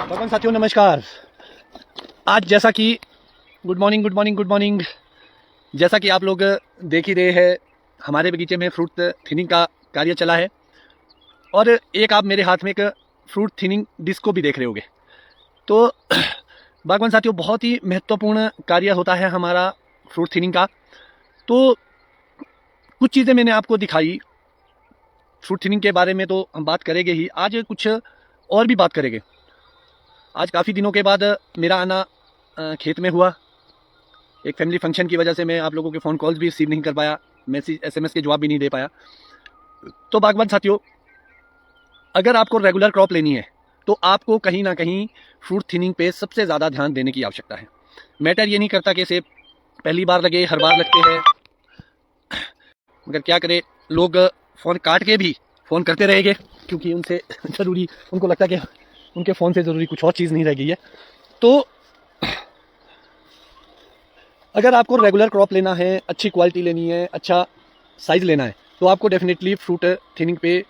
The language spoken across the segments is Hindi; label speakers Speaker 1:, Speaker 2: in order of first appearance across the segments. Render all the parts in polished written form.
Speaker 1: भगवान साथियों नमस्कार। आज जैसा कि गुड मॉर्निंग जैसा कि आप लोग देख ही रहे हैं, हमारे बगीचे में फ्रूट थिनिंग का कार्य चला है और एक आप मेरे हाथ में एक फ्रूट थिनिंग डिस्क को भी देख रहे होंगे। तो बागवान साथियों, बहुत ही महत्वपूर्ण कार्य होता है हमारा फ्रूट थिनिंग का। तो कुछ चीज़ें मैंने आपको दिखाई फ्रूट थिनिंग के बारे में, तो हम बात करेंगे ही। आज कुछ और भी बात करेंगे। आज काफ़ी दिनों के बाद मेरा आना खेत में हुआ। एक फैमिली फंक्शन की वजह से मैं आप लोगों के फ़ोन कॉल्स भी रिसीव नहीं कर पाया, मैसेज SMS के जवाब भी नहीं दे पाया। तो बागवान साथियों, अगर आपको रेगुलर क्रॉप लेनी है तो आपको कहीं ना कहीं फ्रूट थिनिंग पे सबसे ज़्यादा ध्यान देने की आवश्यकता है। मैटर ये नहीं करता कि सेब पहली बार लगे, हर बार लगते हैं, मगर क्या करें, लोग फ़ोन काट के भी फ़ोन करते रहेंगे क्योंकि उनसे ज़रूरी, उनको लगता है कि उनके फ़ोन से ज़रूरी कुछ और चीज़ नहीं रह गई है। तो अगर आपको रेगुलर क्रॉप लेना है, अच्छी क्वालिटी लेनी है, अच्छा साइज़ लेना है, तो आपको डेफिनेटली फ्रूट थिनिंग पे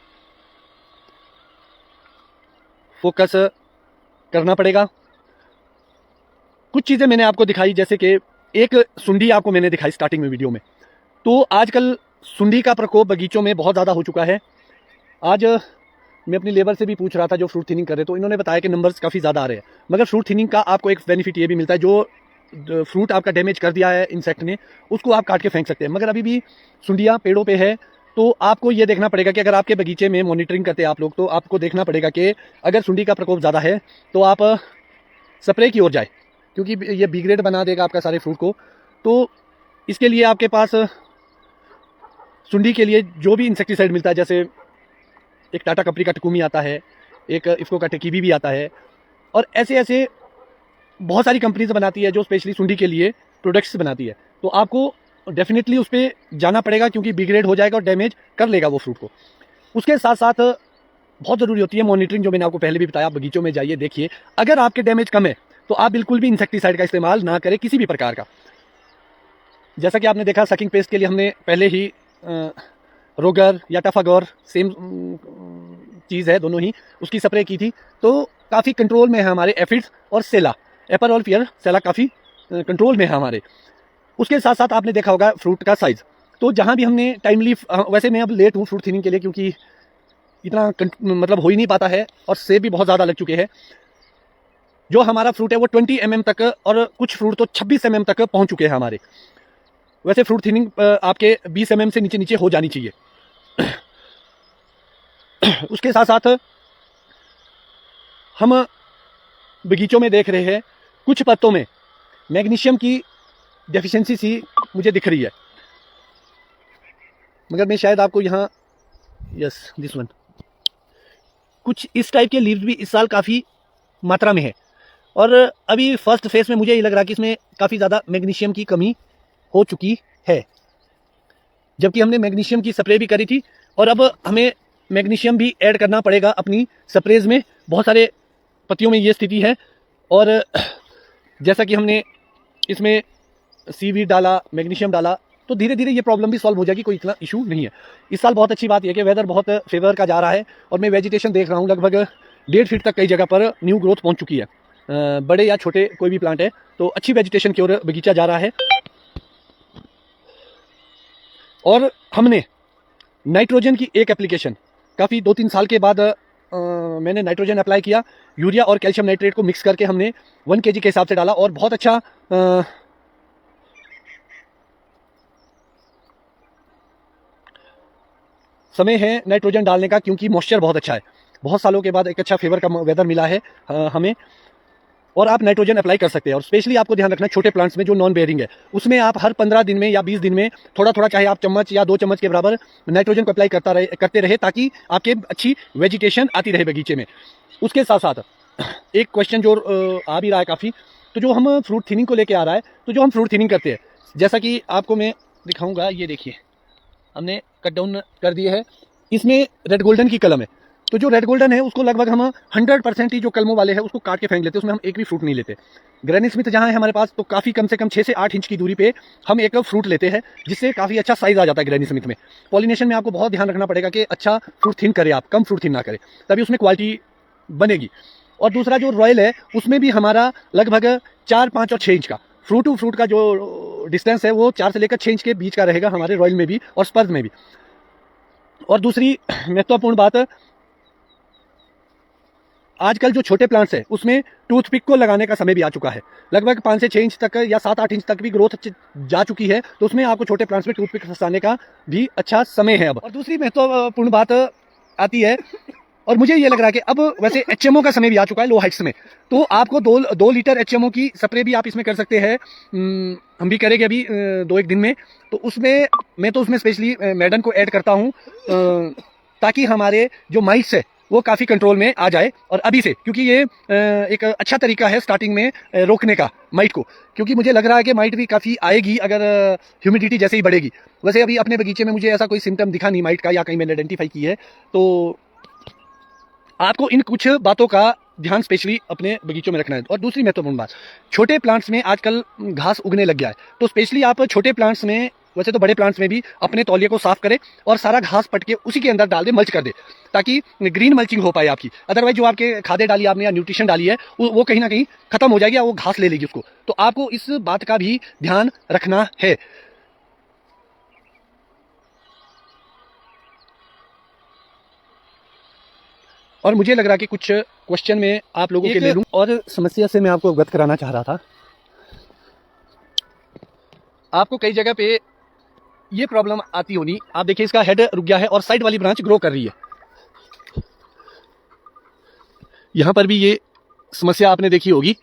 Speaker 1: फोकस करना पड़ेगा। कुछ चीज़ें मैंने आपको दिखाई, जैसे कि एक सुंडी आपको मैंने दिखाई स्टार्टिंग में वीडियो में। तो आजकल सुंडी का प्रकोप बगीचों में बहुत ज़्यादा हो चुका है। आज मैं अपनी लेबर से भी पूछ रहा था जो फ्रूट थिनिंग कर रहे, तो इन्होंने बताया कि नंबर्स काफ़ी ज़्यादा आ रहे हैं। मगर फ्रूट थिनिंग का आपको एक बेनिफिट ये भी मिलता है, जो फ्रूट आपका डैमेज कर दिया है इंसेक्ट ने, उसको आप काट के फेंक सकते हैं। मगर अभी भी सुंडियाँ पेड़ों पे है, तो आपको ये देखना पड़ेगा कि अगर आपके बगीचे में मॉनिटरिंग करते हैं आप लोग, तो आपको देखना पड़ेगा कि अगर सुंडी का प्रकोप ज़्यादा है तो आप स्प्रे की ओर जाए, क्योंकि ये बी ग्रेड बना देगा आपका सारे फ्रूट को। तो इसके लिए आपके पास सुंडी के लिए जो भी इंसेक्टिसाइड मिलता है, जैसे एक टाटा कंपनी का टकुमी आता है, एक इफ्को का टेकीबी भी आता है, और ऐसे ऐसे बहुत सारी कंपनीज बनाती है जो स्पेशली सुंडी के लिए प्रोडक्ट्स बनाती है। तो आपको डेफिनेटली उस पर जाना पड़ेगा, क्योंकि बी ग्रेड हो जाएगा और डैमेज कर लेगा वो फ्रूट को। उसके साथ साथ बहुत ज़रूरी होती है मॉनिटरिंग, जो मैंने आपको पहले भी बताया। आप बगीचों में जाइए, देखिए, अगर आपके डैमेज कम है तो आप बिल्कुल भी इंसेक्टिसाइड का इस्तेमाल ना करें, किसी भी प्रकार का। जैसा कि आपने देखा, सकिंग पेस्ट के लिए हमने पहले ही रोगर या टफागौर, सेम चीज़ है दोनों ही, उसकी स्प्रे की थी। तो काफ़ी कंट्रोल में है हमारे एफिड्स और सेला, एपर और पियर सेला काफ़ी कंट्रोल में है हमारे। उसके साथ साथ आपने देखा होगा फ्रूट का साइज़। तो जहाँ भी हमने टाइमली, वैसे मैं अब लेट हूँ फ्रूट थिनिंग के लिए, क्योंकि इतना मतलब हो ही नहीं पाता है, और सेब भी बहुत ज़्यादा लग चुके हैं। जो हमारा फ्रूट है वो 20 mm तक, और कुछ फ्रूट तो 26 mm तक पहुँच चुके हैं हमारे। वैसे फ्रूट थिनिंग आपके 20 mm से नीचे नीचे हो जानी चाहिए। उसके साथ साथ हम बगीचों में देख रहे हैं कुछ पत्तों में मैग्नीशियम की डेफिशिएंसी सी मुझे दिख रही है, मगर मैं शायद आपको यहाँ, यस दिस वन, कुछ इस टाइप के लीव्स भी इस साल काफ़ी मात्रा में है। और अभी फर्स्ट फेज में मुझे ये लग रहा है कि इसमें काफ़ी ज़्यादा मैग्नीशियम की कमी हो चुकी है, जबकि हमने मैग्नीशियम की स्प्रे भी करी थी, और अब हमें मैग्नीशियम भी ऐड करना पड़ेगा अपनी स्प्रेज में। बहुत सारे पत्तियों में ये स्थिति है, और जैसा कि हमने इसमें सीवीड डाला, मैग्नीशियम डाला, तो धीरे धीरे ये प्रॉब्लम भी सॉल्व हो जाएगी, कोई इतना इशू नहीं है। इस साल बहुत अच्छी बात यह है कि वेदर बहुत फेवर का जा रहा है, और मैं वेजिटेशन देख रहा हूँ लगभग 1.5 फीट तक कई जगह पर न्यू ग्रोथ पहुँच चुकी है। बड़े या छोटे कोई भी प्लांट है, तो अच्छी वेजिटेशन की ओर बगीचा जा रहा है। और हमने नाइट्रोजन की एक एप्लीकेशन काफ़ी 2-3 साल के बाद मैंने नाइट्रोजन अप्लाई किया। यूरिया और कैल्शियम नाइट्रेट को मिक्स करके हमने 1 kg के हिसाब से डाला, और बहुत अच्छा समय है नाइट्रोजन डालने का, क्योंकि मॉइस्चर बहुत अच्छा है। बहुत सालों के बाद एक अच्छा फेवर का वेदर मिला है हमें, और आप नाइट्रोजन अप्लाई कर सकते हैं। और स्पेशली आपको ध्यान रखना, छोटे प्लांट्स में जो नॉन बेयरिंग है, उसमें आप हर 15 दिन में या 20 दिन में थोड़ा थोड़ा, चाहे आप चम्मच या 2 चम्मच के बराबर नाइट्रोजन को अप्लाई करते रहे, ताकि आपके अच्छी वेजिटेशन आती रहे बगीचे में। उसके साथ साथ एक क्वेश्चन जो आ भी रहा है काफ़ी, तो जो हम फ्रूट थिनिंग को लेके आ रहा है, तो जो हम फ्रूट थिनिंग करते हैं, जैसा कि आपको मैं दिखाऊंगा, ये देखिए हमने कट डाउन कर दिए है। इसमें रेड गोल्डन की कलम है, तो जो रेड गोल्डन है उसको लगभग हम 100% ही जो कलमों वाले हैं उसको काट के फेंक लेते हैं, उसमें हम एक भी फ्रूट नहीं लेते। ग्रैनी स्मिथ जहाँ है हमारे पास, तो काफ़ी कम से कम 6 से 8 इंच की दूरी पे हम एक फ्रूट लेते हैं, जिससे काफ़ी अच्छा साइज आ जाता है ग्रैनी स्मिथ में। पॉलिनेशन में आपको बहुत ध्यान रखना पड़ेगा कि अच्छा फ्रूट थिन करें आप, कम फ्रूट थिन ना करें, तभी उसमें क्वालिटी बनेगी। और दूसरा जो रॉयल है उसमें भी हमारा लगभग 4, 5 और 6 इंच का फ्रूट टू फ्रूट का जो डिस्टेंस है वो 4 से लेकर 6 इंच के बीच का रहेगा हमारे रॉयल में भी और स्पर्ज में भी। और दूसरी महत्वपूर्ण बात, आजकल जो छोटे प्लांट्स है उसमें टूथपिक को लगाने का समय भी आ चुका है। लगभग 5 से 6 इंच तक या 7-8 इंच तक भी ग्रोथ जा चुकी है, तो उसमें आपको छोटे प्लांट्स में टूथपिक फंसाने का भी अच्छा समय है अब। और दूसरी महत्वपूर्ण बात आती है, और मुझे ये लग रहा है कि अब वैसे एचएमओ का समय भी आ चुका है लो हाइट्स में, तो आपको 2 लीटर एचएमओ की स्प्रे भी आप इसमें कर सकते हैं। हम भी करेंगे अभी 2-1 दिन में। तो उसमें मैं तो उसमें स्पेशली मैडन को ऐड करता हूँ ताकि हमारे जो माइट्स है वो काफ़ी कंट्रोल में आ जाए। और अभी से, क्योंकि ये एक अच्छा तरीका है स्टार्टिंग में रोकने का माइट को, क्योंकि मुझे लग रहा है कि माइट भी काफ़ी आएगी अगर ह्यूमिडिटी जैसे ही बढ़ेगी। वैसे अभी अपने बगीचे में मुझे ऐसा कोई सिम्टम दिखा नहीं माइट का, या कहीं मैंने आइडेंटिफाई की है। तो आपको इन कुछ बातों का ध्यान स्पेशली अपने बगीचों में रखना है। और दूसरी महत्वपूर्ण बात, छोटे प्लांट्स में आजकल घास उगने लग गया है, तो स्पेशली आप छोटे प्लांट्स में, वैसे तो बड़े प्लांट्स में भी, अपने तौलिए को साफ करें और सारा घास पट के उसी के अंदर डाल दे, मल्च कर दे, ताकि ग्रीन मल्चिंग हो पाए आपकी। अदरवाइज जो आपके खादें डाली आपने या न्यूट्रिशन डाली है वो कहीं ना कहीं खत्म हो जाएगी या वो घास ले लेगी उसको। तो आपको इस बात का भी ध्यान रखना है। और मुझे लग रहा है कि कुछ क्वेश्चन में आप लोगों के ले लूं, और समस्या से मैं आपको अवगत कराना चाह रहा था। आपको कई जगह पे ये प्रॉब्लम आती होनी, आप देखिए इसका हेड रुक गया है और साइड वाली ब्रांच ग्रो कर रही है। यहां पर भी ये समस्या आपने देखी होगी।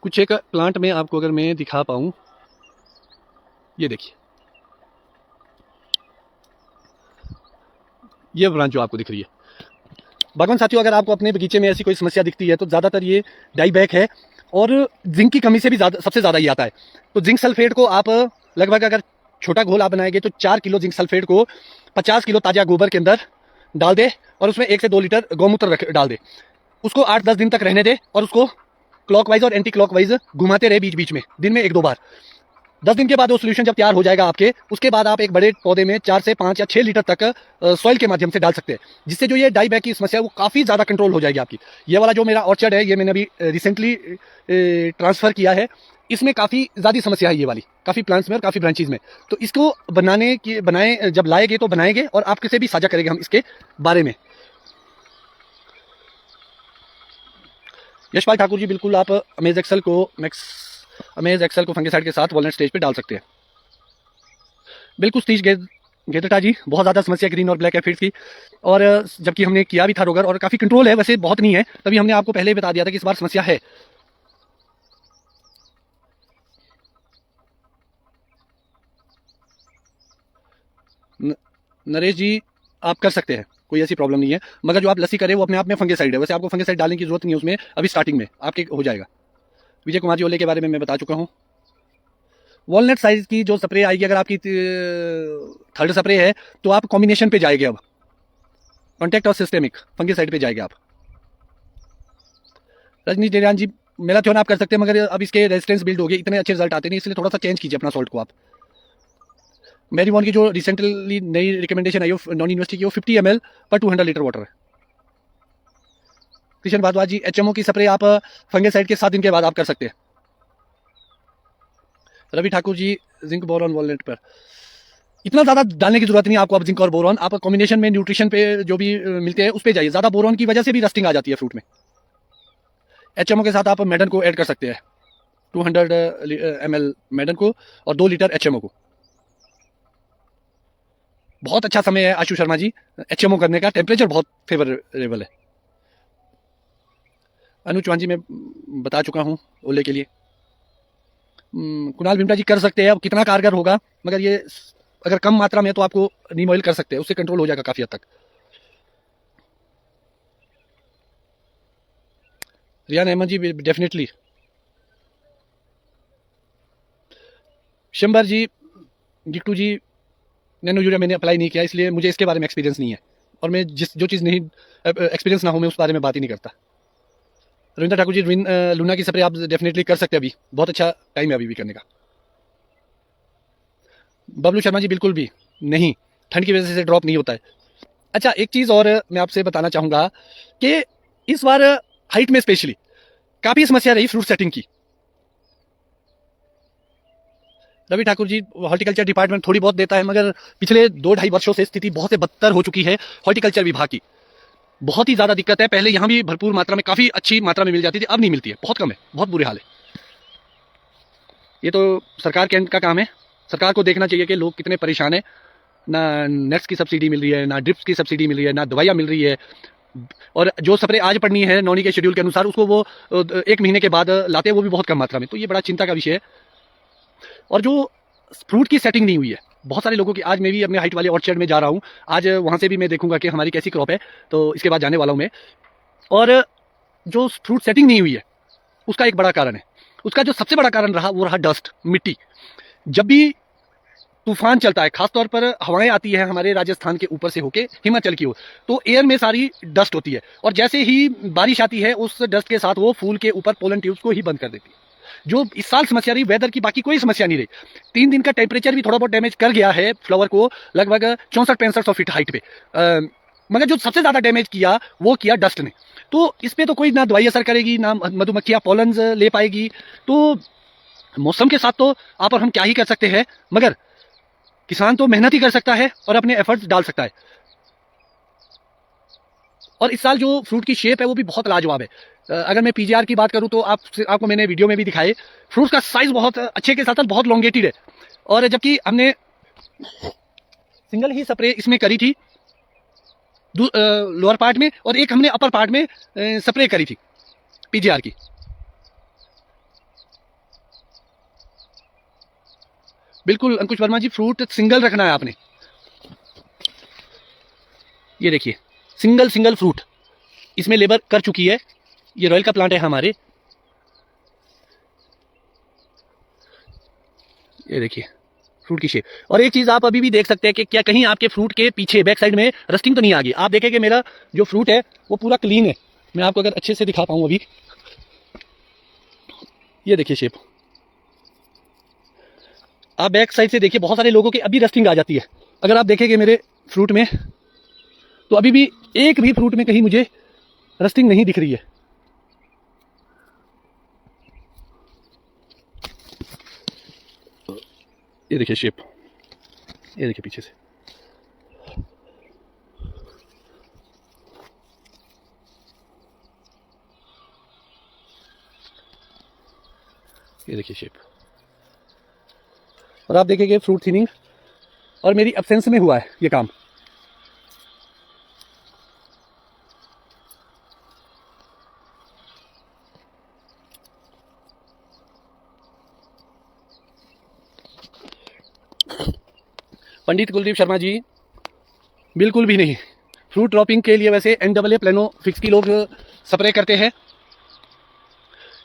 Speaker 1: कुछ एक प्लांट में आपको अगर मैं दिखा पाऊं, ये देखिए, ये ब्रांच जो आपको दिख रही है। बागवान साथियों, अगर आपको अपने बगीचे में ऐसी कोई समस्या दिखती है तो ज़्यादातर ये डाई बैक है, और जिंक की कमी से भी सबसे ज़्यादा ये आता है। तो जिंक सल्फेट को आप लगभग, अगर छोटा घोल आप बनाएंगे तो 4 किलो जिंक सल्फेट को 50 किलो ताज़ा गोबर के अंदर डाल दे, और उसमें 1 से 2 लीटर गौमूत्र डाल दे। उसको 8-10 दिन तक रहने दे, और उसको क्लॉकवाइज और एंटी क्लॉकवाइज घुमाते रहे बीच बीच में, दिन में 1-2 बार। 10 दिन के बाद वो सोल्यूशन जब तैयार हो जाएगा आपके, उसके बाद आप एक बड़े पौधे में 4 से 5 या 6 लीटर तक सॉइल के माध्यम से डाल सकते हैं, जिससे जो ये डाई बैक की समस्या है वो काफ़ी ज़्यादा कंट्रोल हो जाएगी आपकी। ये वाला जो मेरा ऑर्चर्ड है, ये मैंने अभी रिसेंटली ट्रांसफ़र किया है, इसमें काफ़ी ज़्यादा समस्या है ये वाली, काफ़ी प्लांट्स में और काफ़ी ब्रांचेज में। तो इसको बनाए जब लाएंगे तो बनाएंगे, और आपके से भी साझा करेंगे हम इसके बारे में। यशपाल ठाकुर जी, बिल्कुल आप अमेज एक्सेल को फंगिसाइड के साथ वॉलनट स्टेज पे डाल सकते हैं। बिल्कुल सतीश गेदटा जी, बहुत ज़्यादा समस्या ग्रीन और ब्लैक एफिड्स की, और जबकि हमने किया भी था रोगर, और काफ़ी कंट्रोल है, वैसे बहुत नहीं है, तभी हमने आपको पहले ही बता दिया था कि इस बार समस्या है। नरेश जी, आप कर सकते हैं, कोई ऐसी प्रॉब्लम नहीं है, मगर जो आप लस्सी करें वो अपने आप में फंगिसाइड है। वैसे आपको फंगिसाइड डालने की जरूरत नहीं है उसमें, अभी स्टार्टिंग में आपके हो जाएगा। विजय कुमार जी ओले के बारे में मैं बता चुका हूँ। वॉलनट साइज की जो स्प्रे आएगी, अगर आपकी 3rd स्प्रे है, तो आप कॉम्बिनेशन पे जाएंगे, अब कॉन्टैक्ट और सिस्टेमिक फंगिसाइड पे जाएंगे आप। रजनीश डेरियान जी, मेलाथ्योन आप कर सकते हैं, मगर अब इसके रेजिस्टेंस बिल्ड हो गए, इतने अच्छे रिजल्ट आते नहीं, इसलिए थोड़ा सा चेंज कीजिए अपना सॉल्ट को आप। मेरीवॉन की जो रिसेंटली नई रिकमेंडेशन आई है नॉन यूनिवर्सिटी की, वो 50 ml पर 200 लीटर वाटर है। किशन भारद्वाज जी, एचएमओ की स्प्रे आप फंगिसाइड के 7 दिन के बाद आप कर सकते हैं। Ravi Thakur ji, zinc boron walnut पर इतना ज़्यादा डालने की जरूरत नहीं आपको। अब जिंक और बोरॉन आप कॉम्बिनेशन में न्यूट्रिशन पे जो भी मिलते हैं उस पर जाइए। ज़्यादा बोरॉन की वजह से भी रस्टिंग आ जाती है फ्रूट में। एचएमओ के साथ आप मैडन को ऐड कर सकते हैं, 200 ml मैडन को और 2 लीटर एचएमओ को। बहुत अच्छा समय है आशु शर्मा जी एचएमओ करने का, टेम्परेचर बहुत फेवरेबल है। अनु चौहान जी, मैं बता चुका हूँ ओले के लिए। कुणाल भिमटा जी, कर सकते हैं, अब कितना कारगर होगा, मगर ये अगर कम मात्रा में तो आपको नीम ऑयल कर सकते हैं, उससे कंट्रोल हो जाएगा काफ़ी हद तक। रियान अहमद जी, डेफिनेटली। शंबर जी, गिट्टू जी, नैनो यूरिया मैंने अप्लाई नहीं किया, इसलिए मुझे इसके बारे में एक्सपीरियंस नहीं है, और मैं जो चीज़ नहीं एक्सपीरियंस ना हो मैं उस बारे में बात ही नहीं करता। रविंद्र ठाकुर जी, लूना की स्प्रे आप डेफिनेटली कर सकते हैं, अभी बहुत अच्छा टाइम है अभी भी करने का। बबलू शर्मा जी, बिल्कुल भी नहीं, ठंड की वजह से ड्रॉप नहीं होता है। अच्छा, एक चीज़ और मैं आपसे बताना चाहूँगा कि इस बार हाइट में स्पेशली काफी समस्या रही फ्रूट सेटिंग की। रवि ठाकुर जी हॉर्टिकल्चर डिपार्टमेंट थोड़ी बहुत देता है, मगर पिछले 2-2.5 वर्षों से स्थिति बहुत से बदतर हो चुकी है हॉर्टिकल्चर विभाग की। बहुत ही ज्यादा दिक्कत है। पहले यहाँ भी भरपूर मात्रा में, काफी अच्छी मात्रा में मिल जाती थी, अब नहीं मिलती है, बहुत कम है, बहुत बुरे हाल है। ये तो सरकार के का काम है। सरकार को देखना चाहिए कि लोग कितने परेशान हैं। ना नेट्स की सब्सिडी मिल रही है, ना ड्रिप्स की सब्सिडी मिल रही है, ना दवाइयाँ मिल रही है, और जो स्प्रे आज पड़नी है नौनी के शेड्यूल के अनुसार उसको वो 1 महीने के बाद लाते हैं, वो भी बहुत कम मात्रा में। तो ये बड़ा चिंता का विषय है। और जो फ्रूट की सेटिंग नहीं हुई है बहुत सारे लोगों की, आज मैं भी अपने हाइट वाले ऑर्चर्ड में जा रहा हूँ, आज वहाँ से भी मैं देखूंगा कि हमारी कैसी क्रॉप है, तो इसके बाद जाने वाला हूँ मैं। और जो फ्रूट सेटिंग नहीं हुई है उसका एक बड़ा कारण है, उसका जो सबसे बड़ा कारण रहा वो रहा डस्ट, मिट्टी। जब भी तूफान चलता है, खासतौर पर हवाएं आती है हमारे राजस्थान के ऊपर से होके हिमाचल की ओर, तो एयर में सारी डस्ट होती है, और जैसे ही बारिश आती है उस डस्ट के साथ वो फूल के ऊपर पोलन ट्यूब्स को ही बंद कर देती है। जो इस साल समस्या रही वेदर की, बाकी कोई समस्या नहीं रही। 3 दिन का टेम्परेचर भी थोड़ा बहुत डैमेज कर गया है फ्लावर को, लगभग 64-65 फीट हाइट पे, मगर जो सबसे ज्यादा डैमेज किया वो किया डस्ट ने। तो इस पे तो कोई ना दवाई असर करेगी, ना मधुमक्खियां पॉलन्स ले पाएगी। तो मौसम के साथ तो आप और हम क्या ही कर सकते हैं, मगर किसान तो मेहनत ही कर सकता है और अपने एफर्ट्स डाल सकता है। और इस साल जो फ्रूट की शेप है वो भी बहुत लाजवाब है। अगर मैं पीजीआर की बात करूं तो आपको मैंने वीडियो में भी दिखाए, फ्रूट का साइज बहुत अच्छे के साथ साथ बहुत लॉन्गेटेड है। और जबकि हमने सिंगल ही स्प्रे इसमें करी थी लोअर पार्ट में, और एक हमने अपर पार्ट में स्प्रे करी थी पीजीआर की। बिल्कुल अंकुश वर्मा जी, फ्रूट सिंगल रखना है आपने। ये देखिए सिंगल सिंगल फ्रूट इसमें लेबर कर चुकी है। ये रॉयल का प्लांट है हमारे, ये देखिए फ्रूट की शेप। और एक चीज आप अभी भी देख सकते हैं कि क्या कहीं आपके फ्रूट के पीछे बैक साइड में रस्टिंग तो नहीं आ गई। आप देखें कि मेरा जो फ्रूट है वो पूरा क्लीन है। मैं आपको अगर अच्छे से दिखा पाऊं अभी, ये देखिए शेप। आप बैक साइड से देखिए, बहुत सारे लोगों के अभी रस्टिंग आ जाती है। अगर आप देखेंगे मेरे फ्रूट में, तो अभी भी एक भी फ्रूट में कहीं मुझे रस्टिंग नहीं दिख रही है। ये देखिए शेप, ये देखिए पीछे से। ये देखिए शेप। और आप देखेंगे फ्रूट थिनिंग, और मेरी एब्सेंस में हुआ है ये काम। पंडित कुलदीप शर्मा जी, बिल्कुल भी नहीं। फ्रूट ड्रॉपिंग के लिए वैसे NAA प्लेनो फिक्स की लोग स्प्रे करते हैं।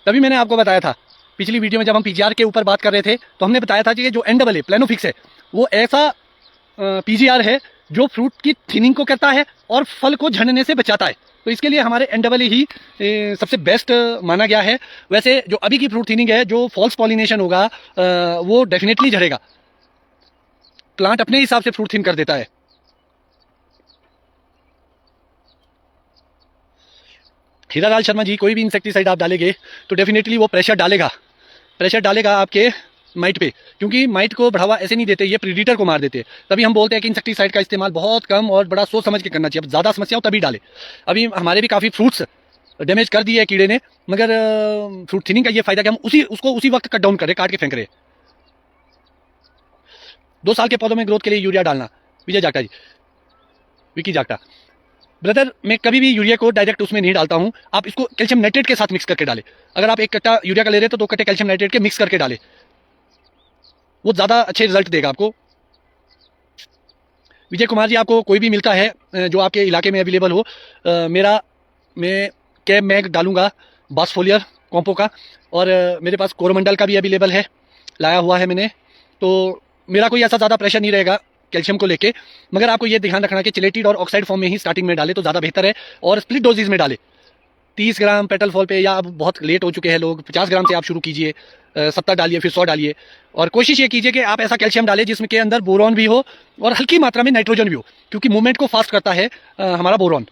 Speaker 1: तभी मैंने आपको बताया था पिछली वीडियो में, जब हम पीजीआर के ऊपर बात कर रहे थे, तो हमने बताया था कि जो NAA प्लेनो फिक्स है वो ऐसा पीजीआर है जो फ्रूट की थिनिंग को करता है और फल को झड़ने से बचाता है। तो इसके लिए हमारे NAA ही सबसे बेस्ट माना गया है। वैसे जो अभी की फ्रूट थिनिंग है, जो फॉल्स पॉलिनेशन होगा वो डेफिनेटली झड़ेगा। प्लांट अपने हिसाब से फ्रूट थिन कर देता है। हीरालाल शर्मा जी, कोई भी इंसेक्टिसाइड आप डालेंगे तो डेफिनेटली वो प्रेशर डालेगा आपके माइट पे, क्योंकि माइट को बढ़ावा ऐसे नहीं देते, ये प्रीडेटर को मार देते हैं। तभी हम बोलते हैं कि इंसेक्टिसाइड का इस्तेमाल बहुत कम और बड़ा सोच समझ के करना चाहिए। अब ज़्यादा समस्या हो तभी डाले। अभी हमारे भी काफ़ी फ्रूट्स डैमेज कर दिए है कीड़े ने, मगर फ्रूट थिनिंग का ये फायदा कि हम उसको उसी वक्त कट डाउन करें, काट के फेंक रहे। 2 साल के पौधों में ग्रोथ के लिए यूरिया डालना। विजय जागटा जी, विकी जागटा, ब्रदर मैं कभी भी यूरिया को डायरेक्ट उसमें नहीं डालता हूं। आप इसको कैल्शियम नाइट्रेट के साथ मिक्स करके डालें। अगर आप 1 कट्टा यूरिया का ले रहे हैं तो 2 कट्टे कैल्शियम नाइट्रेट के मिक्स करके डालें, वो ज़्यादा अच्छे रिजल्ट देगा आपको। विजय कुमार जी, आपको कोई भी मिलता है जो आपके इलाके में अवेलेबल हो, मैं कैब मैग डालूंगा बासफोलियर कॉम्पो का, और मेरे पास कोरोमंडल का भी अवेलेबल है, लाया हुआ है मैंने। तो मेरा कोई ऐसा ज़्यादा प्रेशर नहीं रहेगा कैल्शियम को लेके, मगर आपको ये ध्यान रखना कि चिलेटेड और ऑक्साइड फॉर्म में ही स्टार्टिंग में डाले तो ज़्यादा बेहतर है, और स्प्लिट डोजेज में डाले। 30 ग्राम पेटल फॉल पे, या अब बहुत लेट हो चुके हैं लोग, 50 ग्राम से आप शुरू कीजिए, 70 डालिए, फिर 100 डालिए। और कोशिश ये कीजिए कि आप ऐसा कैल्शियम डालें जिसमें के अंदर बोरॉन भी हो और हल्की मात्रा में नाइट्रोजन भी हो, क्योंकि मूवमेंट को फास्ट करता है हमारा बोरॉन।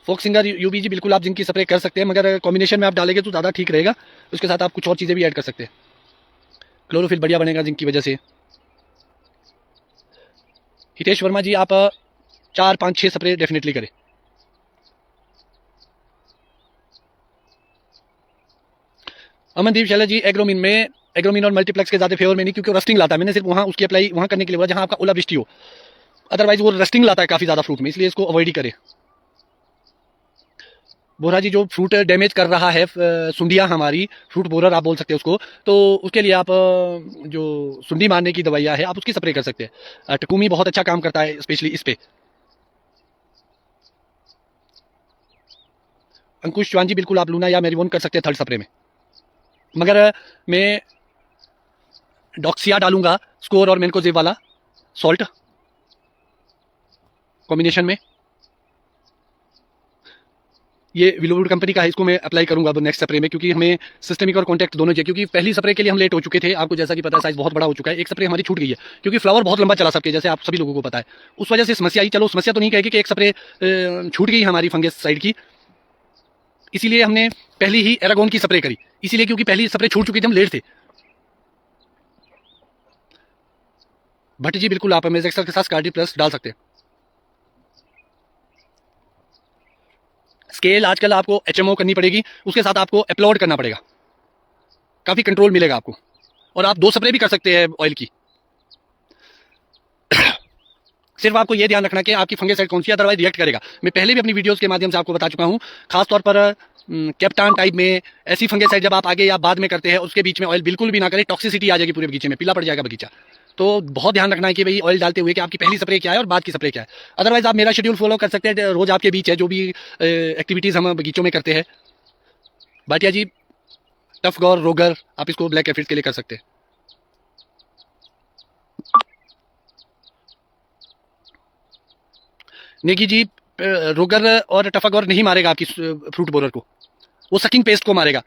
Speaker 1: फोक्सिंगर यूबी जी बिल्कुल आप जिंक की स्प्रे कर सकते हैं, मगर कॉम्बिनेशन में आप डालेंगे तो ज़्यादा ठीक रहेगा। उसके साथ आप कुछ और चीज़ें भी ऐड कर सकते हैं, क्लोरोफिल बढ़िया बनेगा जिंक की वजह से। हितेश वर्मा जी आप 4 5 6 स्प्रे डेफिनेटली करें। अमनदीप शैलर जी एग्रोमिन और मल्टीप्लेक्स के ज़्यादा फेवर में नहीं, क्योंकि वो रस्टिंग लाता है। मैंने सिर्फ वहाँ उसकी अप्लाई वहाँ करने के लिए बोला जहाँ आपका ओलावृष्टि हो, अदरवाइज वो रस्टिंग लाता है काफ़ी ज़्यादा फ्रूट में, इसलिए इसको अवॉइड ही करें। बोरा जी जो फ्रूट डैमेज कर रहा है, सुंडियाँ हमारी, फ्रूट बोरर आप बोल सकते हैं उसको, तो उसके लिए आप जो सुंडी मारने की दवाइयाँ है आप उसकी स्प्रे कर सकते हैं। टकुमी बहुत अच्छा काम करता है स्पेशली इस पे। अंकुश चौहान जी बिल्कुल आप लूना या मेरीवोन कर सकते हैं थर्ड स्प्रे में, मगर मैं डॉक्सिया डालूंगा, स्कोर और मेनकोजेब वाला सॉल्ट कॉम्बिनेशन में। ये विलोवुड कंपनी का है, इसको मैं अप्लाई करूंगा अब नेक्स्ट स्प्रे में, क्योंकि हमें सिस्टमिक और कॉन्टैक्ट दोनों चाहिए। क्योंकि पहली स्प्रे के लिए हम लेट हो चुके थे, आपको जैसा कि पता है साइज बहुत बड़ा हो चुका है, एक स्प्रे हमारी छूट गई है क्योंकि फ्लावर बहुत लंबा चला सबके, जैसे आप सभी लोगों को पता है। उस वजह से समस्या आई, चलो समस्या तो नहीं कहेगी कि एक स्प्रे छूट गई हमारी फंगस साइड की, इसीलिए हमने पहली ही एरागोन की स्प्रे करी, इसीलिए क्योंकि पहली स्प्रे छूट चुकी थी, हम लेट थे। भट्ट जी बिल्कुल आप मेजेक्सर के साथ स्कार्डी प्लस डाल सकते हैं। स्केल आजकल आपको एचएमओ करनी पड़ेगी, उसके साथ आपको अपलोड करना पड़ेगा, काफी कंट्रोल मिलेगा आपको। और आप 2 स्प्रे भी कर सकते हैं ऑयल की, सिर्फ आपको यह ध्यान रखना कि आपकी फंगिसाइड कौन सी है, अदरवाइज रिएक्ट करेगा। मैं पहले भी अपनी वीडियोस के माध्यम से आपको बता चुका हूं, खासतौर पर कैप्टान टाइप में ऐसी फंगिसाइड जब आप आगे या बाद में करते हैं उसके बीच में ऑयल बिल्कुल भी ना करें, टॉक्सिसिटी आ जाएगी पूरे बगीचे में, पीला पड़ जाएगा बगीचा। तो बहुत ध्यान रखना है कि भाई ऑयल डालते हुए कि आपकी पहली स्प्रे क्या है और बाद की स्प्रे क्या है। अदरवाइज आप मेरा शेड्यूल फॉलो कर सकते हैं, रोज आपके बीच है जो भी एक्टिविटीज हम बगीचों में करते हैं। भाटिया जी टफ गौर रोगर आप इसको ब्लैक एफिड के लिए कर सकते हैं। नेगी जी रोगर और टफागौर नहीं मारेगा आपकी फ्रूट बोरर को, वो सकिंग पेस्ट को मारेगा,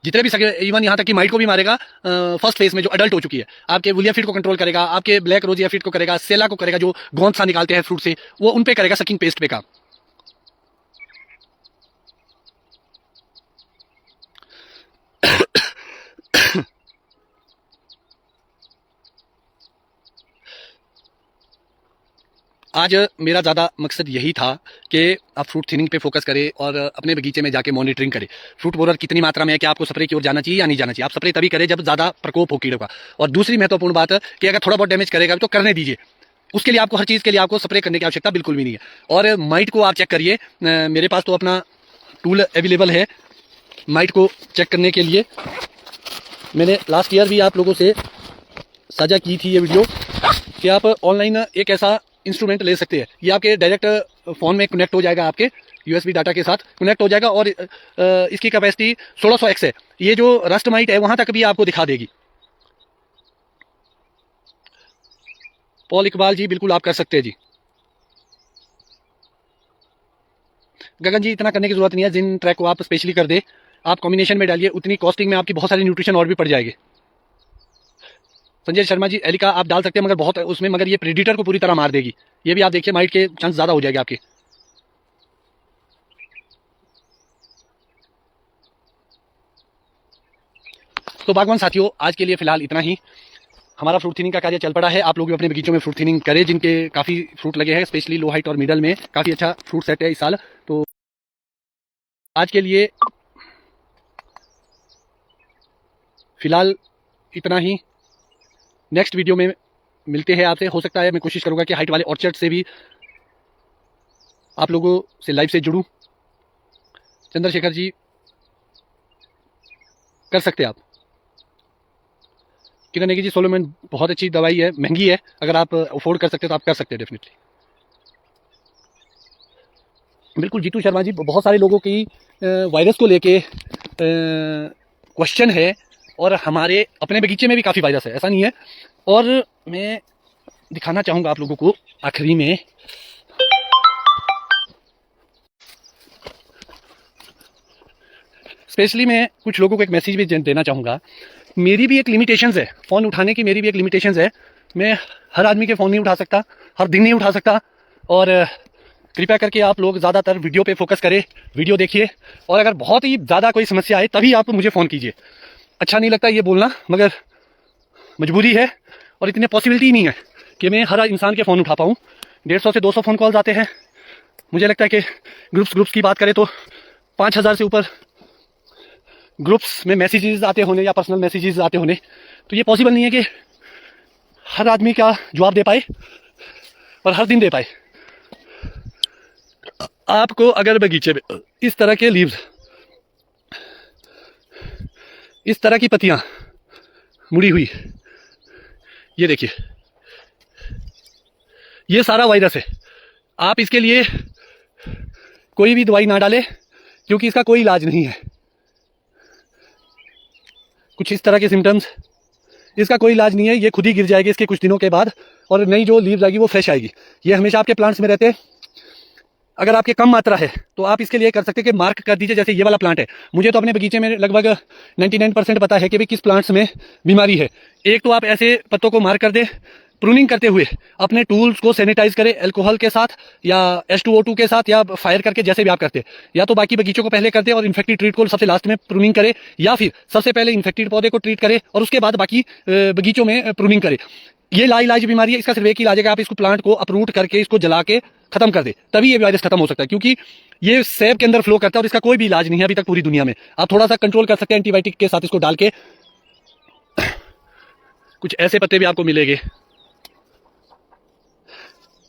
Speaker 1: जितने भी सके, इवन यहाँ तक कि माइट को भी मारेगा फर्स्ट फेज में जो अडल्ट हो चुकी है। आपके वुलिया फीड को कंट्रोल करेगा, आपके ब्लैक रोजिया फीड को करेगा, सेला को करेगा, जो गोंद सा निकालते हैं फ्रूट से, वो उन पे करेगा सकिंग पेस्ट पे काम। आज मेरा ज़्यादा मकसद यही था कि आप फ्रूट थिनिंग पे फोकस करें और अपने बगीचे में जाके मॉनिटरिंग करें, फ्रूट बोरर कितनी मात्रा में है, कि आपको स्प्रे की ओर जाना चाहिए या नहीं जाना चाहिए। आप स्प्रे तभी करें जब ज़्यादा प्रकोप हो कीड़ों का। और दूसरी महत्वपूर्ण बात है कि अगर थोड़ा बहुत डैमेज करेगा तो करने दीजिए, उसके लिए आपको हर चीज़ के लिए आपको स्प्रे करने की आवश्यकता बिल्कुल भी नहीं है। और माइट को आप चेक करिए, मेरे पास तो अपना टूल अवेलेबल है माइट को चेक करने के लिए। मैंने लास्ट ईयर भी आप लोगों से साझा की थी ये वीडियो कि आप ऑनलाइन एक ऐसा इंस्ट्रूमेंट ले सकते हैं, ये आपके डायरेक्ट फ़ोन में कनेक्ट हो जाएगा, आपके यूएसबी डाटा के साथ कनेक्ट हो जाएगा, और इसकी कैपेसिटी 1600x है। ये जो रस्ट माइट है वहाँ तक भी आपको दिखा देगी। पॉल इकबाल जी बिल्कुल आप कर सकते हैं जी। गगन जी इतना करने की जरूरत नहीं है, जिन ट्रैक को आप स्पेशली कर दे, आप कॉम्बिनेशन में डालिए, उतनी कॉस्टिंग में आपकी बहुत सारी न्यूट्रिशन और भी पड़ जाएगी। संजय शर्मा जी एलिका आप डाल सकते हैं, मगर बहुत उसमें, मगर ये प्रेडिटर को पूरी तरह मार देगी, ये भी आप देखिए, माइट के चांस ज़्यादा हो जाएंगे आपके। तो बागवान साथियों आज के लिए फिलहाल इतना ही। हमारा फ्रूट थिनिंग का कार्य चल पड़ा है, आप लोग भी अपने बगीचों में फ्रूट थिनिंग करें, जिनके काफ़ी फ्रूट लगे हैं, स्पेशली लो हाइट और मिडल में काफ़ी अच्छा फ्रूट सेट है इस साल। तो आज के लिए फिलहाल इतना ही, नेक्स्ट वीडियो में मिलते हैं आपसे। हो सकता है मैं कोशिश करूंगा कि हाइट वाले ऑर्चर्ड से भी आप लोगों से लाइव से जुड़ूं। चंद्रशेखर जी कर सकते हैं आप। किरण नेगी जी सोलोमन बहुत अच्छी दवाई है, महंगी है, अगर आप अफोर्ड कर सकते हैं तो आप कर सकते हैं डेफिनेटली। बिल्कुल जीतू शर्मा जी, बहुत सारे लोगों की वायरस को लेके क्वेश्चन है, और हमारे अपने बगीचे में भी काफ़ी वायरस है, ऐसा नहीं है। और मैं दिखाना चाहूँगा आप लोगों को आखिरी में, स्पेशली मैं कुछ लोगों को एक मैसेज भी देना चाहूँगा। मेरी भी एक लिमिटेशंस है, फ़ोन उठाने की मेरी भी एक लिमिटेशंस है। मैं हर आदमी के फ़ोन नहीं उठा सकता, हर दिन नहीं उठा सकता, और कृपया करके आप लोग ज़्यादातर वीडियो पे फोकस करें, वीडियो देखिए, और अगर बहुत ही ज़्यादा कोई समस्या आए तभी आप मुझे फ़ोन कीजिए। अच्छा नहीं लगता ये बोलना, मगर मजबूरी है और इतनी पॉसिबिलिटी नहीं है कि मैं हर इंसान के फ़ोन उठा पाऊँ। 150 से 200 फ़ोन कॉल्स आते हैं। मुझे लगता है कि ग्रुप्स की बात करें तो 5000 से ऊपर ग्रुप्स में मैसेजेस आते होने या पर्सनल मैसेजेस आते होने, तो ये पॉसिबल नहीं है कि हर आदमी का जवाब दे पाए और हर दिन दे पाए। आपको अगर बगीचे में इस तरह के लीव्स, इस तरह की पत्तियां मुड़ी हुई, ये देखिए, ये सारा वायरस है। आप इसके लिए कोई भी दवाई ना डालें क्योंकि इसका कोई इलाज नहीं है। कुछ इस तरह के सिम्टम्स, इसका कोई इलाज नहीं है, ये खुद ही गिर जाएगी इसके कुछ दिनों के बाद और नई जो लीव्स आएगी वो फ्रेश आएगी। ये हमेशा आपके प्लांट्स में रहते हैं। अगर आपके कम मात्रा है तो आप इसके लिए कर सकते हैं कि मार्क कर दीजिए। जैसे ये वाला प्लांट है, मुझे तो अपने बगीचे में लगभग 99% पता है कि भाई किस प्लांट्स में बीमारी है। एक तो आप ऐसे पत्तों को मार्क कर दें, प्रूनिंग करते हुए अपने टूल्स को सैनिटाइज करें अल्कोहल के साथ या H2O2 के साथ या फायर करके, जैसे भी आप करते हैं। या तो बाकी बगीचों को पहले कर दे और इन्फेक्टेड ट्रीट को सबसे लास्ट में प्रूनिंग करे, या फिर सबसे पहले इन्फेक्टेड पौधे को ट्रीट करे और उसके बाद बाकी बगीचों में प्रूनिंग करे। ये लाइलाज बीमारी है, इसका सिर्फ एक ही इलाज है कि आप इसको प्लांट को अपरूट करके इसको जला के खत्म कर दे, तभी ये वायरस खत्म हो सकता है। क्योंकि ये सेब के अंदर फ्लो करता है और इसका कोई भी इलाज नहीं है अभी तक पूरी दुनिया में। आप थोड़ा सा कंट्रोल कर सकते हैं एंटीबायोटिक के साथ इसको डाल के। कुछ ऐसे पत्ते भी आपको मिलेंगे।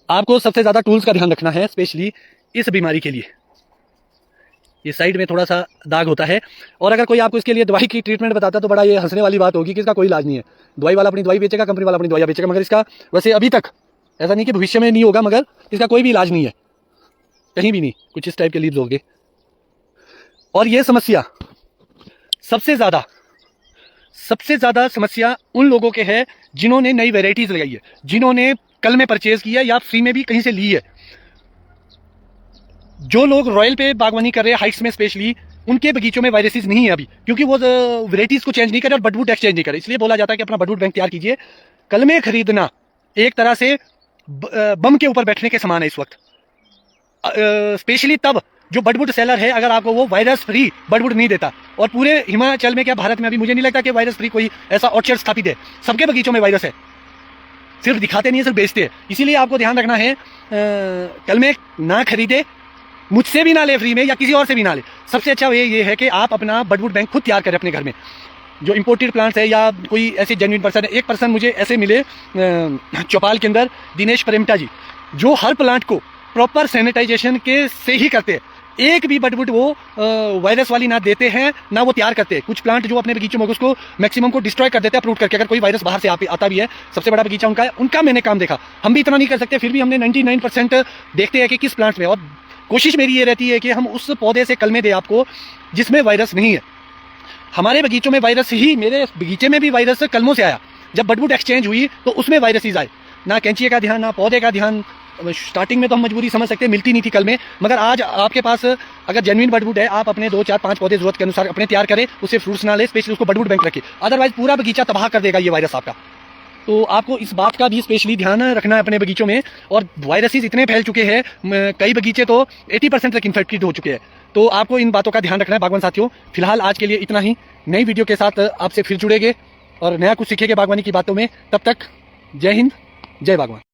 Speaker 1: आपको सबसे ज्यादा टूल्स का ध्यान रखना है, स्पेशली इस बीमारी के लिए। ये साइड में थोड़ा सा दाग होता है, और अगर कोई आपको इसके लिए दवाई की ट्रीटमेंट बताता है तो बड़ा ये हंसने वाली बात होगी कि इसका कोई इलाज नहीं है। दवाई वाला अपनी दवाई बेचेगा, कंपनी वाला अपनी दवाई बेचेगा, मगर इसका वैसे अभी तक, ऐसा नहीं कि भविष्य में नहीं होगा, मगर इसका कोई भी इलाज नहीं है, कहीं भी नहीं। कुछ इस टाइप के लीव्स होंगे। और ये समस्या सबसे ज्यादा समस्या उन लोगों के है जिन्होंने नई वेराइटीज लगाई है, जिन्होंने कल में परचेज किया या फ्री में भी कहीं से ली है। जो लोग रॉयल पे बागवानी कर रहे हैं, हाइट्स में स्पेशली, उनके बगीचों में वायरसेस नहीं है अभी, क्योंकि वो वेराइटीज को चेंज नहीं करे और बडवुड एक्सचेंज नहीं करे। इसलिए बोला जाता है कि अपना बडवुड बैंक तैयार कीजिए। कल में खरीदना एक तरह से बम के ऊपर बैठने के समान है इस वक्त, स्पेशली तब जो बडवुड सेलर है, अगर आपको वो वायरस फ्री बडवुड नहीं देता। और पूरे हिमाचल में क्या भारत में अभी मुझे नहीं लगता कि वायरस फ्री कोई ऐसा ऑर्चर्ड स्थापित है। सबके बगीचों में वायरस है, सिर्फ दिखाते नहीं है, सिर्फ बेचते हैं। इसीलिए आपको ध्यान रखना है, कल में ना खरीदे, मुझसे भी ना ले फ्री में या किसी और से भी ना ले। सबसे अच्छा ये है कि आप अपना बडवुड बैंक खुद तैयार करें अपने घर में। जो इंपोर्टेड प्लांट्स है या कोई ऐसे जेन्युइन पर्सन है, एक पर्सन मुझे ऐसे मिले चौपाल के अंदर, दिनेश प्रेमटा जी, जो हर प्लांट को प्रॉपर सैनिटाइजेशन के से ही करते हैं। एक भी बडवुड वो वायरस वाली ना देते हैं ना वो तैयार करते हैं। कुछ प्लांट जो अपने बगीचों में उसको मैक्सिमम को डिस्ट्रॉय कर देते हैं अप्रूट करके, अगर कोई वायरस बाहर से आता भी है। सबसे बड़ा बगीचा उनका है, उनका मैंने काम देखा। हम भी इतना नहीं कर सकते, फिर भी हमने 99% देखते हैं कि किस प्लांट्स में। और कोशिश मेरी ये रहती है कि हम उस पौधे से कलमे दें आपको जिसमें वायरस नहीं है। हमारे बगीचों में वायरस ही, मेरे बगीचे में भी वायरस कलमों से आया। जब बडवुड एक्सचेंज हुई तो उसमें वायरसेस आए, ना कैंचिए का ध्यान, ना पौधे का ध्यान। स्टार्टिंग में तो हम मजबूरी समझ सकते हैं, मिलती नहीं थी कल में। मगर आज आपके पास अगर जेन्युइन बडवुड है, आप अपने 2 4 5 पौधे जरूरत के अनुसार अपने तैयार करें, उससे फ्रूट्स ना ले, स्पेशली उसको बडवुड बैंक रखें। अदरवाइज पूरा बगीचा तबाह कर देगा ये वायरस आपका। तो आपको इस बात का भी स्पेशली ध्यान रखना है अपने बगीचों में। और वायरसेस इतने फैल चुके हैं, कई बगीचे तो 80% तक इन्फेक्टेड हो चुके हैं। तो आपको इन बातों का ध्यान रखना है बागवान साथियों। फिलहाल आज के लिए इतना ही। नई वीडियो के साथ आपसे फिर जुड़ेंगे और नया कुछ सीखेंगे बागवानी की बातों में। तब तक जय हिंद, जय बागवान।